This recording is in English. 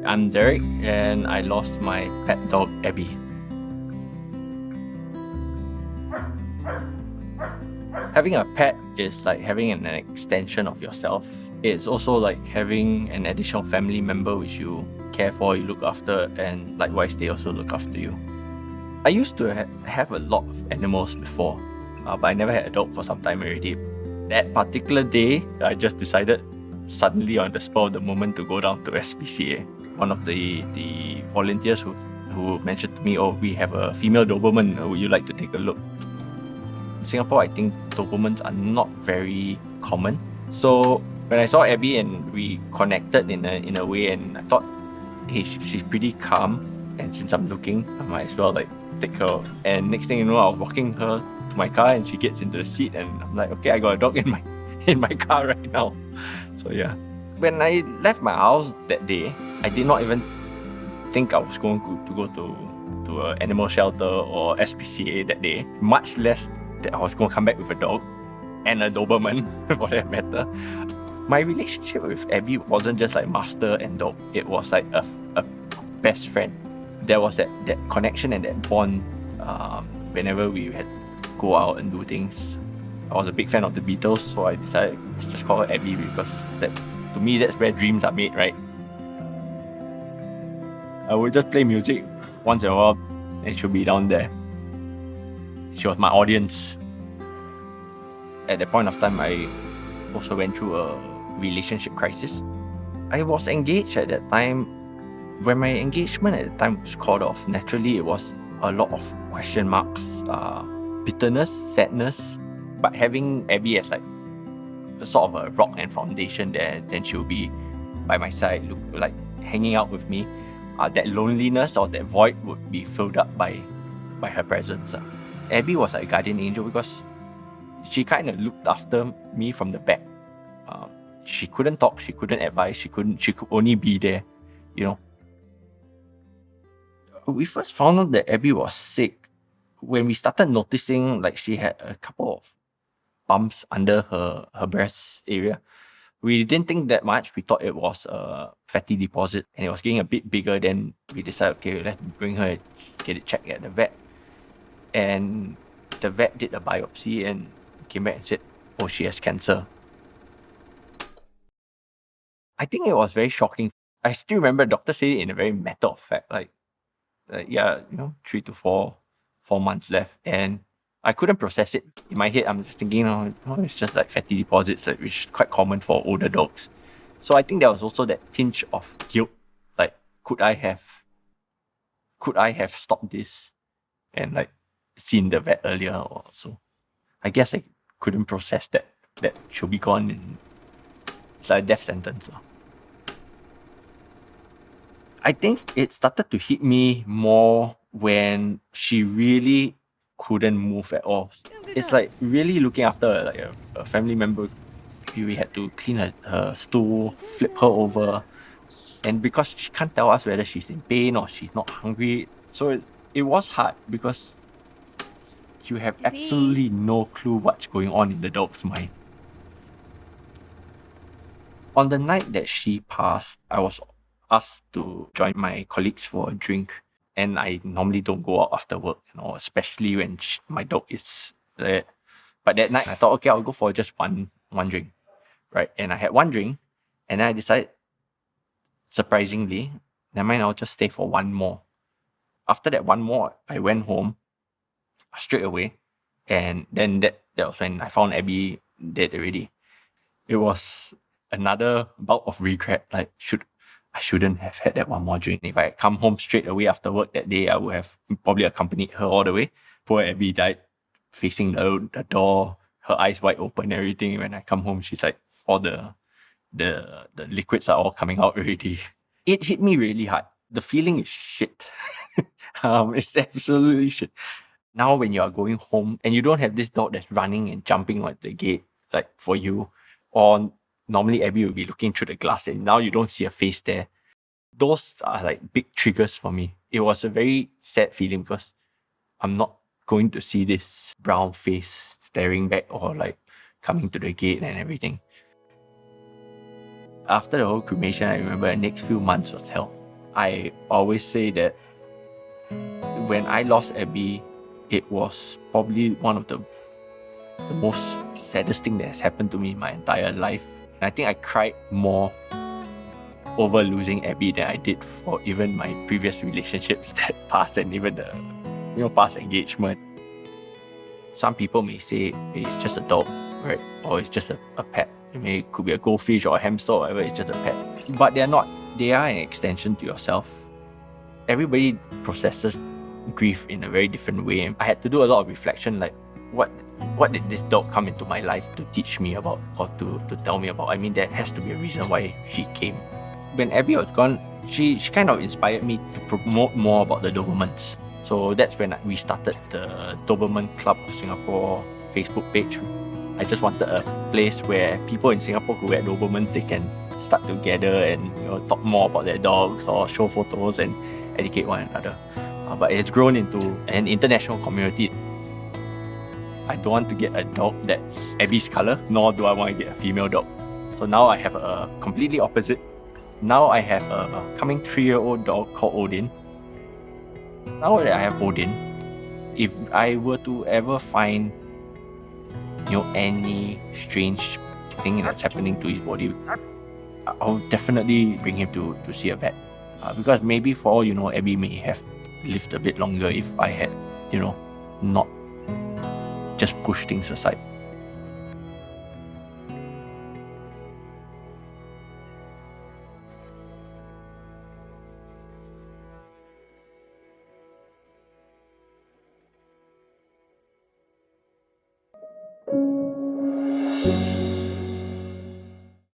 I'm Derek, and I lost my pet dog, Abbey. Having a pet is like having an extension of yourself. It's also like having an additional family member which you care for, you look after, and likewise they also look after you. I used to have a lot of animals before, but I never had a dog for some time already. That particular day, I just decided suddenly on the spur of the moment to go down to SPCA. One of the volunteers who mentioned to me, oh, we have a female Doberman, would you like to take a look? In Singapore, I think Dobermans are not very common. So when I saw Abbey and we connected in a way, and I thought, hey, she's pretty calm, and since I'm looking, I might as well like take her. And next thing you know, I was walking her to my car and she gets into the seat, and I'm like, okay, I got a dog in my car right now. So yeah. When I left my house that day, I did not even think I was going to go to an animal shelter or SPCA that day, much less that I was going to come back with a dog and a Doberman for that matter. My relationship with Abbey wasn't just like master and dog, it was like a best friend. There was that connection and that bond whenever we had to go out and do things. I was a big fan of the Beatles, so I decided let's just call her Abbey because to me that's where dreams are made, right? I would just play music once in a while and she'll be down there. She was my audience. At that point of time, I also went through a relationship crisis. I was engaged at that time. When my engagement at the time was called off, naturally it was a lot of question marks, bitterness, sadness. But having Abbey as like a sort of a rock and foundation there, then she'll be by my side, like hanging out with me. That loneliness or that void would be filled up by her presence. Abbey was like a guardian angel because she kind of looked after me from the back. She couldn't talk, she couldn't advise, she could only be there, you know. We first found out that Abbey was sick when we started noticing like she had a couple of bumps under her breast area. We didn't think that much. We thought it was a fatty deposit and it was getting a bit bigger. Then we decided, okay, let's bring her, get it checked at the vet. And the vet did a biopsy and came back and said, oh, she has cancer. I think it was very shocking. I still remember the doctor said it in a very matter of fact, like yeah, 3 to 4 months left. And I couldn't process it. In my head, I'm just thinking, it's just like fatty deposits, like, which is quite common for older dogs. So I think there was also that tinge of guilt. Like, could I have stopped this and like seen the vet earlier or so? I guess I couldn't process that she'll be gone and it's like a death sentence. I think it started to hit me more when she really couldn't move at all. It's like really looking after like a family member. We had to clean her stool, flip her over, and because she can't tell us whether she's in pain or she's not hungry, so it was hard because you have absolutely no clue what's going on in the dog's mind. On the night that she passed, I was asked to join my colleagues for a drink. And I normally don't go out after work, especially when my dog is there. But that night, I thought, okay, I'll go for just one drink, right? And I had one drink, and then I decided, surprisingly, never mind, I'll just stay for one more. After that one more, I went home straight away, and then that was when I found Abbey dead already. It was another bout of regret, like I shouldn't have had that one more drink. If I had come home straight away after work that day, I would have probably accompanied her all the way. Poor Abbey died facing the door, her eyes wide open, everything. When I come home, she's like, all the liquids are all coming out already. It hit me really hard. The feeling is shit. It's absolutely shit. Now when you are going home and you don't have this dog that's running and jumping at the gate, like for you, or normally Abbey will be looking through the glass and now you don't see her face there. Those are like big triggers for me. It was a very sad feeling because I'm not going to see this brown face staring back or like coming to the gate and everything. After the whole cremation, I remember the next few months was hell. I always say that when I lost Abbey, it was probably one of the most saddest thing that has happened to me in my entire life. And I think I cried more over losing Abbey than I did for even my previous relationships that passed, and even the past engagement. Some people may say it's just a dog, right? Or it's just a pet. It could be a goldfish or a hamster or whatever, it's just a pet. But they're not. They are an extension to yourself. Everybody processes grief in a very different way. I had to do a lot of reflection, like what did this dog come into my life to teach me about, or to tell me about? I mean, there has to be a reason why she came. When Abbey was gone, she kind of inspired me to promote more about the Dobermans. So that's when we started the Doberman Club of Singapore Facebook page. I just wanted a place where people in Singapore who had Dobermans, they can start together and talk more about their dogs or show photos and educate one another. But it's grown into an international community. I don't want to get a dog that's Abbey's color, nor do I want to get a female dog. So now I have a completely opposite. Now I have a coming 3-year-old dog called Odin. Now that I have Odin, if I were to ever find any strange thing that's happening to his body, I'll definitely bring him to see a vet. Because maybe for all you know, Abbey may have lived a bit longer if I had, not just pushed things aside.